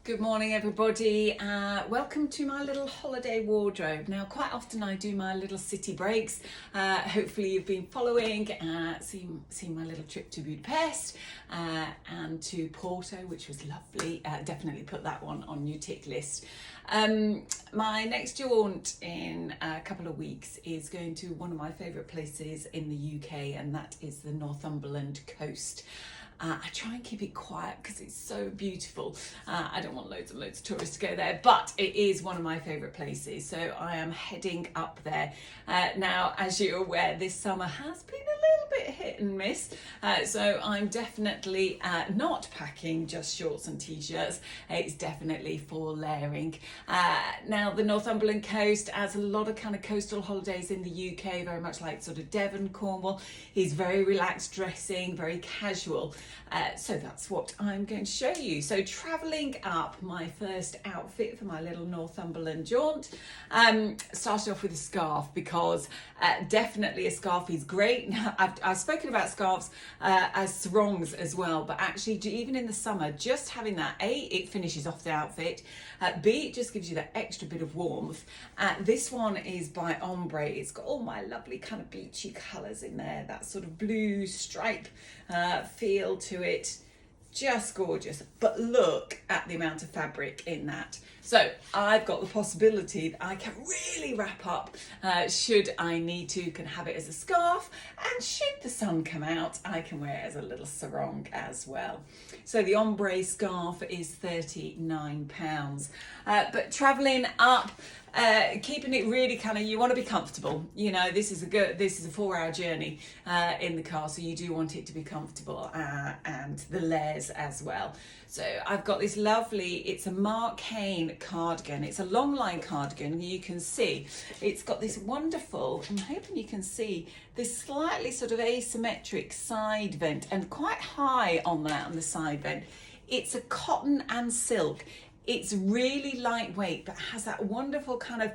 Good morning, everybody. Welcome to my little holiday wardrobe. Now, quite often I do my little city breaks. Hopefully you've been following, seen my little trip to Budapest and to Porto, which was lovely. Definitely put that one on your tick list. My next jaunt in a couple of weeks is going to one of my favourite places in the UK, and that is the Northumberland coast. I try and keep it quiet because it's so beautiful. I don't want loads and loads of tourists to go there, but it is one of my favourite places. So I am heading up there. Now, as you're aware, this summer has been a little bit hit and miss. So I'm definitely not packing just shorts and t-shirts. It's definitely for layering. Now, the Northumberland coast, as a lot of kind of coastal holidays in the UK, very much like sort of Devon, Cornwall, is very relaxed dressing, very casual. So that's what I'm going to show you. So travelling up, my first outfit for my little Northumberland jaunt, started off with a scarf because definitely a scarf is great. Now, I've spoken about scarves as sarongs as well, but actually even in the summer, just having that, A, it finishes off the outfit, B, it just gives you that extra bit of warmth. This one is by Ombre. It's got all my lovely kind of beachy colours in there, that sort of blue stripe feel to it. Just gorgeous. But look at the amount of fabric in that. So I've got the possibility that I can really wrap up should I need to, can have it as a scarf, and should the sun come out, I can wear it as a little sarong as well. So the ombre scarf is £39. But travelling up, keeping it really kind of, you want to be comfortable. You know, this is a 4-hour journey in the car, so you do want it to be comfortable, and the layers as well. So I've got this lovely, it's a Mark Hain cardigan. It's a long line cardigan. You can see it's got this wonderful, I'm hoping you can see this slightly sort of asymmetric side vent, and quite high on that, on the side vent. It's a cotton and silk. It's really lightweight, but has that wonderful kind of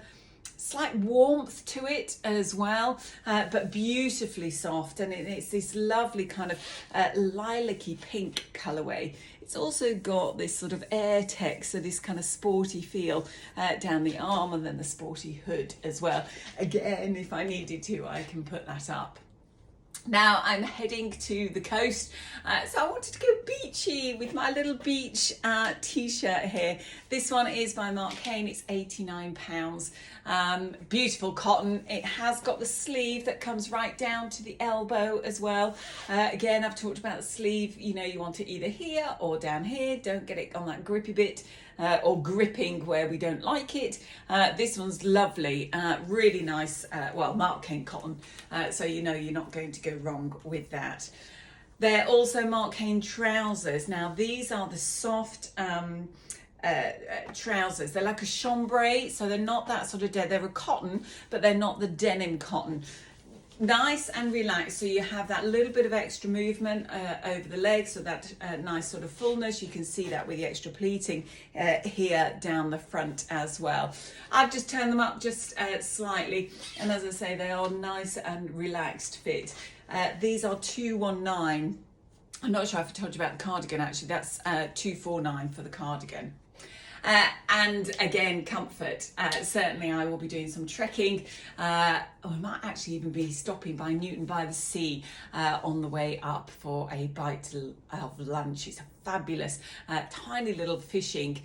slight warmth to it as well, but beautifully soft, and it's this lovely kind of lilac-y pink colourway. It's also got this sort of air tech, so this kind of sporty feel down the arm, and then the sporty hood as well. Again, if I needed to, I can put that up. Now I'm heading to the coast, so I wanted to go beachy with my little beach t-shirt here. This one is by Mark Hain. It's £89. Beautiful cotton. It has got the sleeve that comes right down to the elbow as well. Again, I've talked about the sleeve. You know, you want it either here or down here. Don't get it on that grippy bit. Or gripping where we don't like it. This one's lovely, really nice, well, Mark Hain cotton, so you know you're not going to go wrong with that. They're also Mark Hain trousers. Now these are the soft trousers. They're like a chambray, so they're not that sort of they're a cotton, but they're not the denim cotton. Nice and relaxed, so you have that little bit of extra movement over the legs, so that nice sort of fullness. You can see that with the extra pleating here down the front as well. I've just turned them up just slightly, and as I say, they are nice and relaxed fit. These are £219. I'm not sure if I told you about the cardigan, actually. That's £249 for the cardigan. And again, comfort. Certainly I will be doing some trekking. I might actually even be stopping by Newton by the Sea on the way up for a bite of lunch. It's a fabulous tiny little fishing,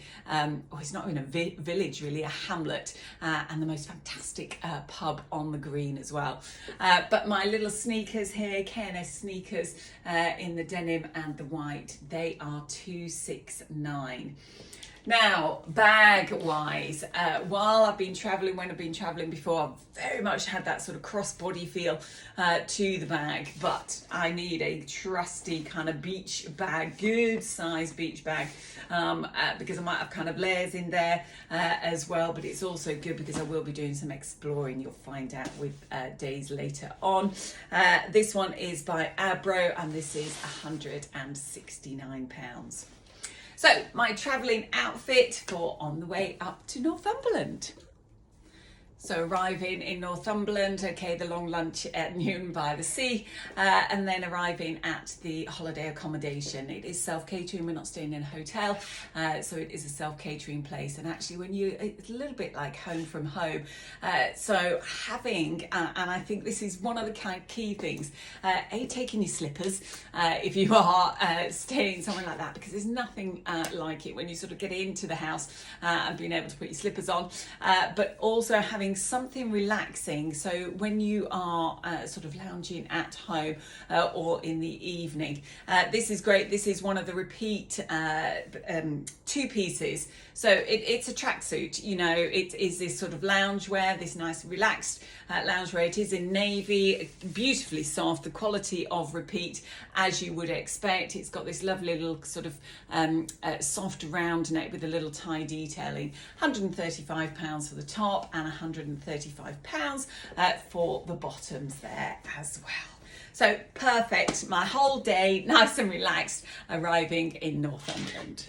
it's not even a village really, a hamlet, and the most fantastic pub on the green as well. But my little sneakers here, K&S sneakers in the denim and the white, they are £269. Now, bag-wise, while I've been travelling, when I've been travelling before, I've very much had that sort of crossbody feel to the bag, but I need a trusty kind of beach bag, good size beach bag, because I might have kind of layers in there as well, but it's also good because I will be doing some exploring. You'll find out with days later on. This one is by Abro, and this is £169. So my travelling outfit for on the way up to Northumberland. So arriving in Northumberland, okay, the long lunch at noon by the sea, and then arriving at the holiday accommodation. It is self-catering, we're not staying in a hotel, so it is a self-catering place. And actually it's a little bit like home from home. So having, and I think this is one of the kind of key things, taking your slippers if you are staying somewhere like that, because there's nothing like it when you sort of get into the house and being able to put your slippers on, but also having something relaxing. So when you are sort of lounging at home or in the evening, this is great. This is one of the repeat two pieces. So it's a tracksuit, you know, it is this sort of loungewear, this nice relaxed loungewear. It is in navy, beautifully soft, the quality of repeat as you would expect. It's got this lovely little sort of soft round neck with a little tie detailing. £135 for the top and £135 for the bottoms there as well. So perfect, my whole day nice and relaxed arriving in Northumberland.